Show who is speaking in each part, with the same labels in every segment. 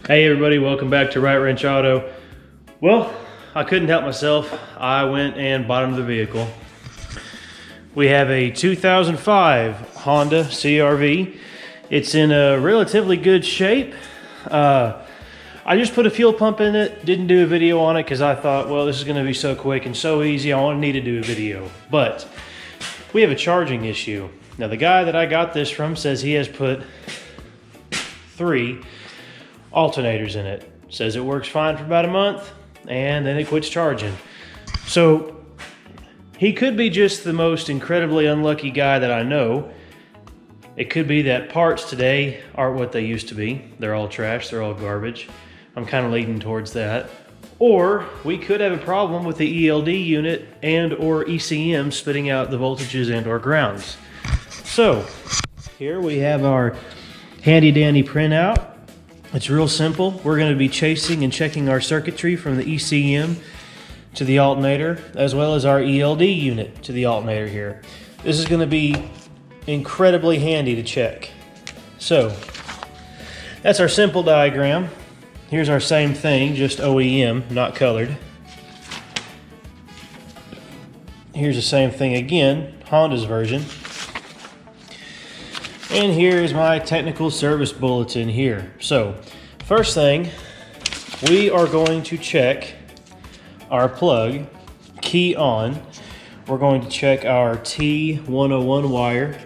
Speaker 1: Hey everybody, welcome back to Right Wrench Auto. Well, I couldn't help myself. I went and bought another vehicle. We have a 2005 Honda CR-V. It's in a relatively good shape. I just put a fuel pump in it, didn't do a video on it because I thought, well, this is gonna be so quick and so easy, I won't need to do a video. But we have a charging issue. Now the guy that I got this from says he has put 3 alternators in it. Says it works fine for about a month and then it quits charging. So he could be just the most incredibly unlucky guy that I know. It could be that parts today aren't what they used to be. They're all trash, they're all garbage. I'm kind of leaning towards that. Or we could have a problem with the ELD unit and or ECM spitting out the voltages and or grounds. So here we have our handy dandy printout. It's real simple. We're going to be chasing and checking our circuitry from the ECM to the alternator, as well as our ELD unit to the alternator here. This is going to be incredibly handy to check. So that's our simple diagram. Here's our same thing, just OEM, not colored. Here's the same thing again, Honda's version. And here is my technical service bulletin here. So, first thing, we are going to check our plug, key on. We're going to check our T101 wire.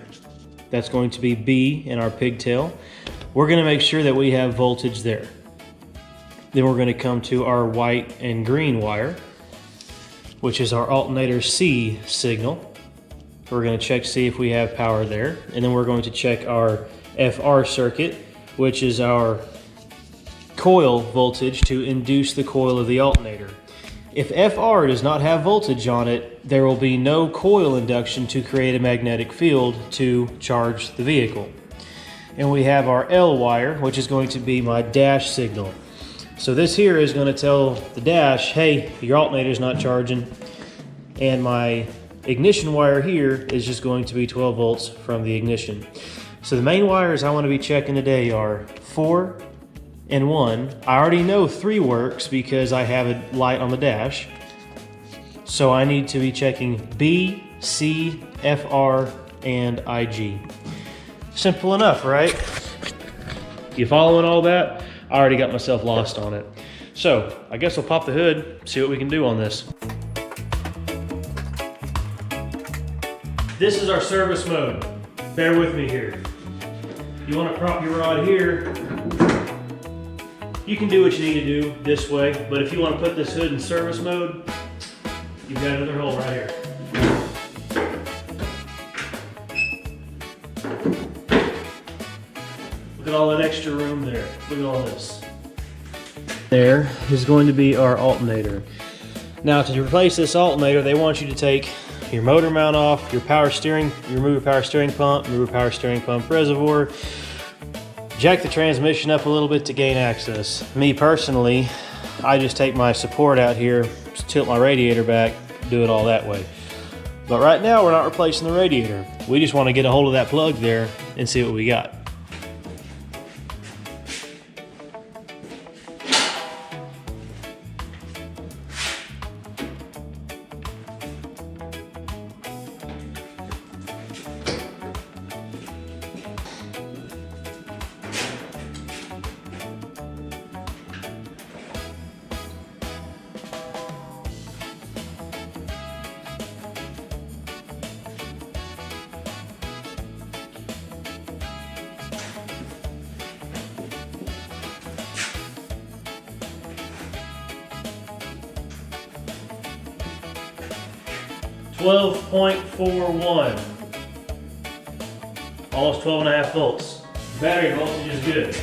Speaker 1: That's going to be B in our pigtail. We're going to make sure that we have voltage there. Then we're going to come to our white and green wire, which is our alternator C signal. We're going to check to see if we have power there. And then we're going to check our FR circuit, which is our coil voltage to induce the coil of the alternator. If FR does not have voltage on it, there will be no coil induction to create a magnetic field to charge the vehicle. And we have our L wire, which is going to be my dash signal. So this here is going to tell the dash, hey, your alternator is not charging. And my ignition wire here is just going to be 12 volts from the ignition. So the main wires I want to be checking today are 4 and 1. I already know 3 works because I have a light on the dash. So I need to be checking B, C, FR, and IG. Simple enough, right? You following all that? I already got myself lost on it. So I guess we'll pop the hood, see what we can do on this. This is our service mode. Bear with me here. You want to prop your rod here. You can do what you need to do this way, but if you want to put this hood in service mode, you've got another hole right here. Look at all that extra room there. Look at all this. There is going to be our alternator. Now to replace this alternator, they want you to take your motor mount off, your power steering, you remove your power steering pump, remove your power steering pump reservoir, jack the transmission up a little bit to gain access. Me personally, I just take my support out here, tilt my radiator back, do it all that way. But right now we're not replacing the radiator. We just want to get a hold of that plug there and see what we got. .41, almost 12.5 volts. Battery voltage is good.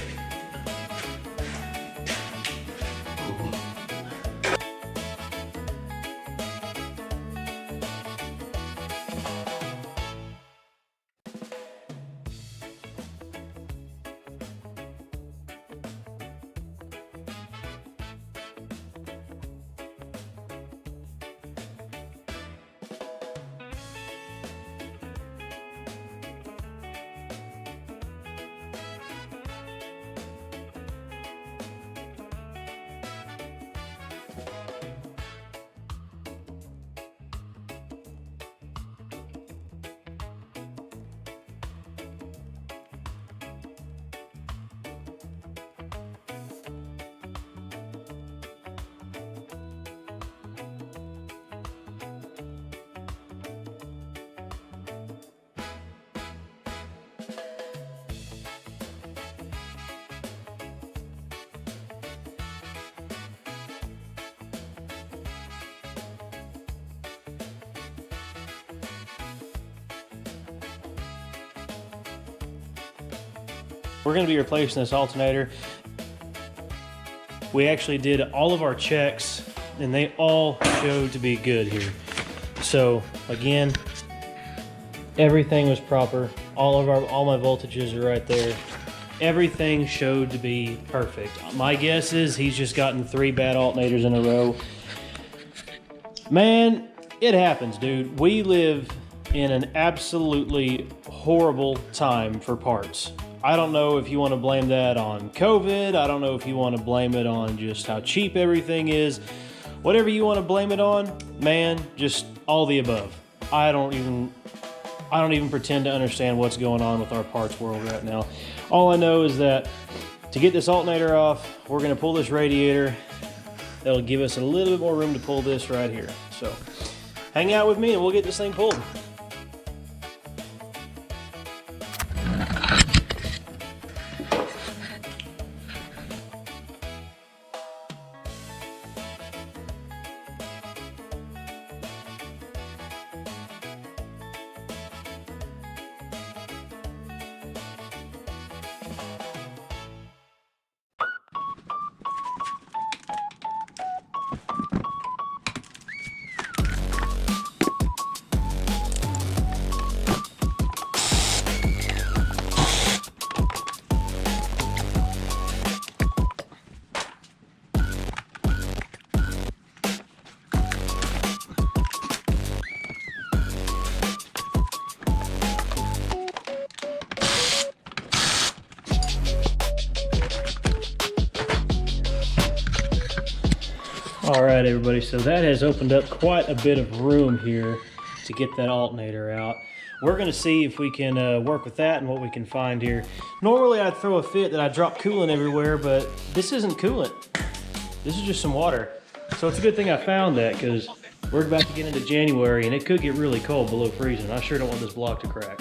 Speaker 1: We're going to be replacing this alternator. We actually did all of our checks and they all showed to be good here. So again, everything was proper. All my voltages are right there. Everything showed to be perfect. My guess is he's just gotten 3 bad alternators in a row. Man, it happens, dude. We live in an absolutely horrible time for parts. I don't know if you want to blame that on COVID. I don't know if you want to blame it on just how cheap everything is. Whatever you want to blame it on, man, just all the above. I don't even pretend to understand what's going on with our parts world right now. All I know is that to get this alternator off, we're going to pull this radiator. That'll give us a little bit more room to pull this right here. So hang out with me and we'll get this thing pulled. All right, everybody, so that has opened up quite a bit of room here to get that alternator out. We're gonna see if we can work with that and what we can find here. Normally I'd throw a fit that I drop coolant everywhere, but this isn't coolant. This is just some water. So it's a good thing I found that, because we're about to get into January and it could get really cold below freezing. I sure don't want this block to crack.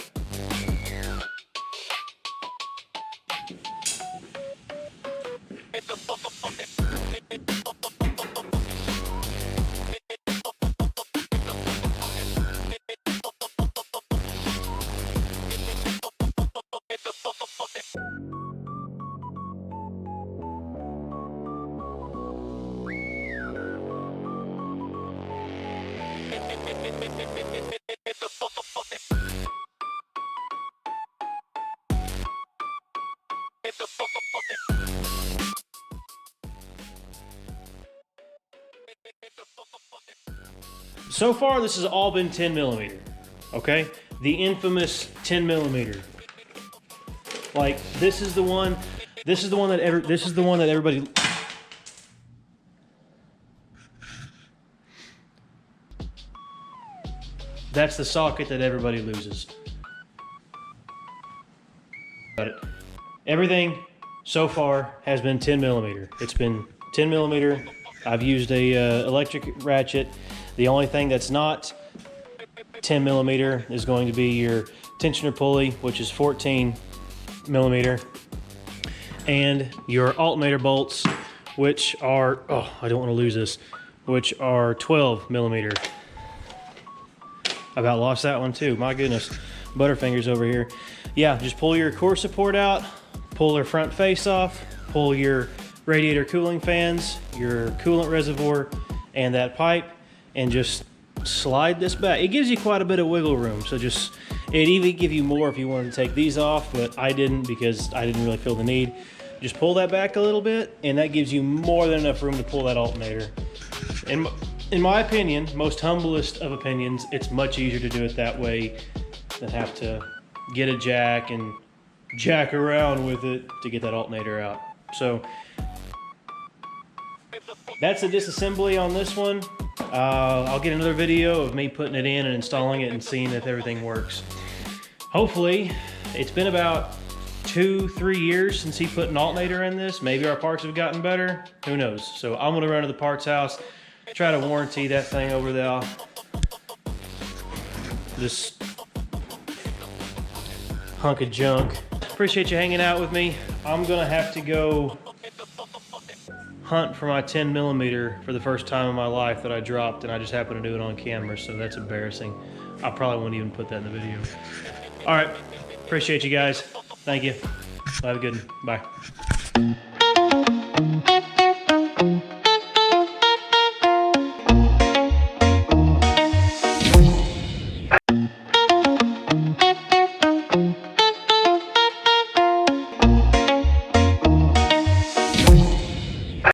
Speaker 1: So far, this has all been 10 millimeter, okay? The infamous 10 millimeter. Like, this is the one that everybody. That's the socket that everybody loses. Got it. Everything so far has been 10 millimeter. It's been 10 millimeter. I've used a electric ratchet. The only thing that's not 10 millimeter is going to be your tensioner pulley, which is 14 millimeter, and your alternator bolts, which are, oh, I don't want to lose this, which are 12 millimeter. I about lost that one too, my goodness. Butterfingers over here. Yeah, just pull your core support out, pull their front face off, pull your radiator cooling fans, your coolant reservoir, and that pipe, and just slide this back. It gives you quite a bit of wiggle room, so just, it'd even give you more if you wanted to take these off, but I didn't because I didn't really feel the need. Just pull that back a little bit, and that gives you more than enough room to pull that alternator. And in my opinion, most humblest of opinions, it's much easier to do it that way than have to get a jack and jack around with it to get that alternator out. So that's the disassembly on this one. I'll get another video of me putting it in and installing it and seeing if everything works. Hopefully, it's been about 2-3 years since he put an alternator in this. Maybe our parts have gotten better, who knows. So I'm gonna run to the parts house, try to warranty that thing over there. This hunk of junk. Appreciate you hanging out with me. I'm gonna have to go hunt for my 10 millimeter for the first time in my life that I dropped, and I just happened to do it on camera, so that's embarrassing. I probably won't even put that in the video. All right, appreciate you guys. Thank you. Have a good one. Bye.